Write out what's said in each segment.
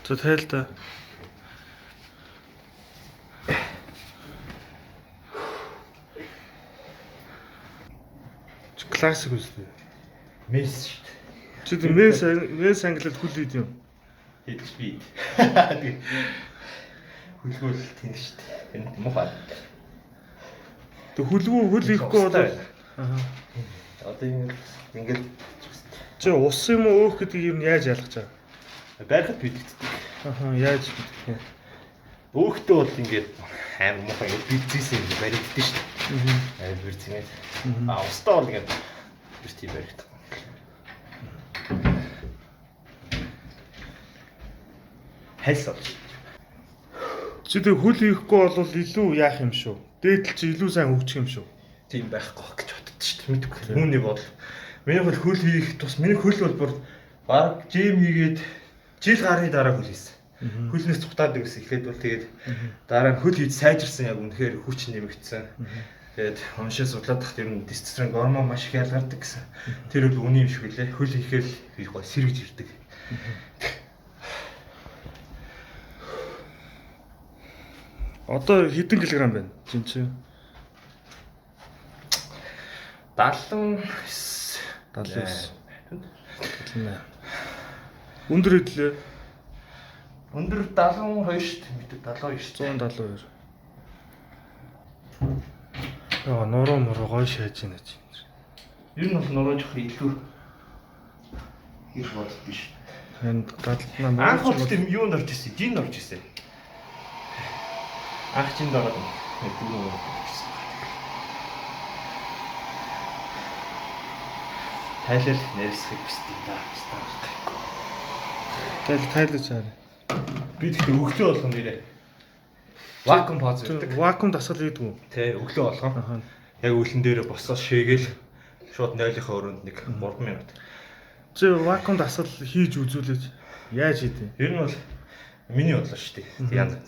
За тайл та. Классик үстэй. Месс шүү дээ. Чи тэр месс англиад хүл хийд юм. Хэлж би. Хүлгүүл тийм шүү дээ. Энэ муухай. Тэг хүл хийхгүй бол аа. Одоо ингээд чи ус юм уу өөх гэдгийг юу яаж ялгаж байгаа? байрхад бэлддэг. Аа яаж бэлдэх вэ? Өөхтөө бол ингээд аим муухай бэлдсэн юм баригддаг шүү дээ. Аа бэлдсэнээ. Устаа бол ингээд бэлтий баригддаг. Хальс болж. Чи тэг хүл хийхгүй бол илүү яах юм шүү. Дээдл чи илүү сайн хөгжих юм шүү. Тийм байхгүй гэж боддоо шүү дээ. Мэдгүй. Үүний бол миний хөл хийх тус миний хөл бол бүр баг жим хийгээд жил гарын дараа хөл хийсэн. Хөлнөөс цухтаад гэсэн. Эхлээд бол тэгээд дараа нь хөл хийж сайжирсан яг үнэхээр хүч нэмэгдсэн. Тэгээд уншаа судлаад тахт ер нь тестостерон гормон маш их ялгардаг гэсэн. Тэр бол үний юм шиг үлээ. Хөл хийхээр их гоо сэргэж ирдэг. Одоо хэдэн килограмм байна? Чин чи 79. Өндөр хэдлээ. Өндөр 72 шүү дээ. Мэдээ 72. 172. Яа, нуруу гоё шааж байна чи. Ер нь бол нуруу жоох илүү их бод биш. Танд дадлнаа анх бол тийм юунд орж ирсэн? Жинд орж ирсэн. Анх жинд ороод нэг дөрөв орж ирсэн. Тайлал нэрсэх бистий даа. Тайлж чаар. Би тэгтээ өглөө болгоно нэрээ. Вакуум поз гэдэг. Вакуум дасгал хийдэг үү? Тэ өглөө болгоно. Яг үлэн дээрээ босоод шээгээл шууд 0-ийнхаа өрөөнд нэг 3 минут. Чи вакуум дасгал хийж үзүүлээч. Яаж хийдэг? Ер нь бол миний бодлоо шүү дээ. Янз.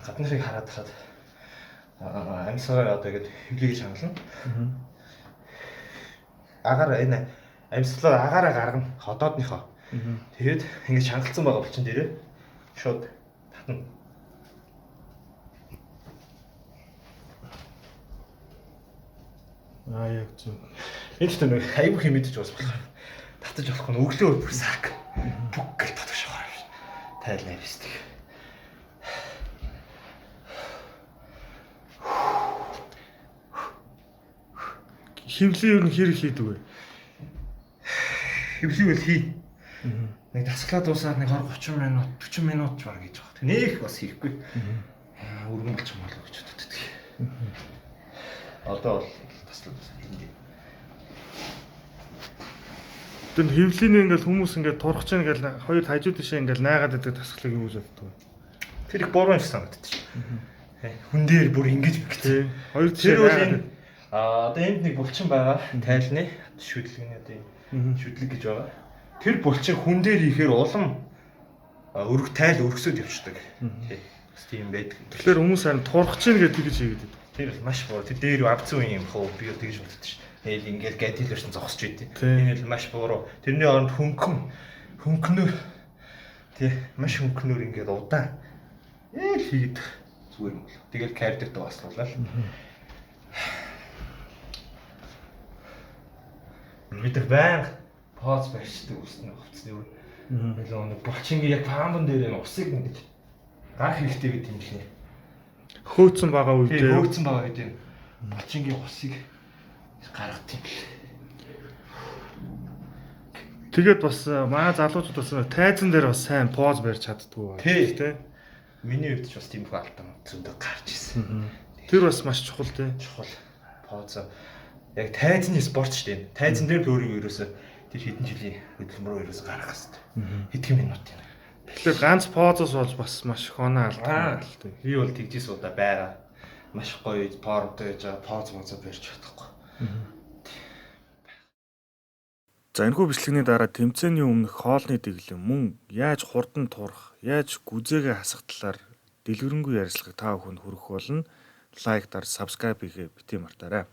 Гадныг хараад хаад амьсгаа одоо ингэж хөвлөгийг хангална. Агаар энэ амьсгалаар агаараа гаргана ходоодныхоо. Тэгээд ингэж хангалцсан байгаа болчин дээрээ шууд татна. Яг зөв. Энэ ч нэг аюу хий мэдэж бас болох. Татаж болохгүй нь өглөө бүр сак. Бүк гэл татах шахаар. Тайл нэрсдэг. Хевлий юу хэрэг хийдэг вэ? Хевлий бол хий. Нэг дасглаа дуусаад нэг 30 минут 40 минут ч баг гэж байгаа. Нэх бас хийхгүй. Өргөн болчих юм болов гэж боддог. Одоо бол таслаад байна. Тэгвэл хевлийний ингээл хүмүүс ингээд турах чинь ингээл хоёр хажууд тишээ ингээл найгаад байдаг тасгалыг юу гэж боддог вэ? Тэр их буруу юм шиг санагддаг чинь. Хүн дээр бүр ингэж бигтэй. Хоёр тишээ найгаад. Одоо энд нэг булчин байгаа. Тайлны шүдлэгний одоо шүдлэг гэж байгаа. Тэр булчин хүн дээр ихээр улам өрг тайл өргсөд явчихдаг. Тийм байдаг. Тэгэхээр хүмүүс харин турах чинь гэдэг гэж хийгээд байдаг. Тэр маш буруу. Тэр дээр авцсан юм хөө би тэгж боддог шүү. Тэгэл ингээл гадилэрсэн зогсож идэв. Энэ л маш буруу. Тэрний оронд хөнгөнөр тий маш хөнгөнөр ингээд удаан хийгээд зүгээр юм бол. Тэгэл кардиотой баслуулаа л. Бид нар баян поз барьчдаг үснэ хувцсны үр. Мэлээ нэг булчингийн яг памбан дээр нь усыг ингэж гарах хэрэгтэй гэдэг юм шиг. Хөөцсөн байгаа үедээ. Хөөцсөн байгаа үедээ булчингийн усыг гаргах юм. Тэгээд бас манай залуучууд бас тайзан дээр бас сайн поз барьж чаддгүй байна тий. Миний хувьд ч бас тийм их алтан зөндөө гарч ирсэн. Тэр бас маш чухал тий. Чухал поз. Яг тайзны спорт шүү дээ. Тайзан дээр өөрийгөө ерөөсө тэр хэдэн жилийн хөдөлмөрөөр ерөөсө гаргах хэрэгтэй. Хэдхэн минут юм. Тэгэхээр ганц позоос болж бас маш их оноо алдсан л тий. Би бол тэгжээс удаа байгаа. Маш гоё портой яж поз моцоо барьж чадахгүй. За энэхүү бичлэгний дараа тэмцээний өмнөх хоолны дэглэм мөн яаж хурдан турах, яаж гүзээгээ хасах талаар дэлгэрэнгүй ярилцлагыг та бүхэнд хүргэх болно. Лайк дар, subscribe хийгээ бити мартаарай.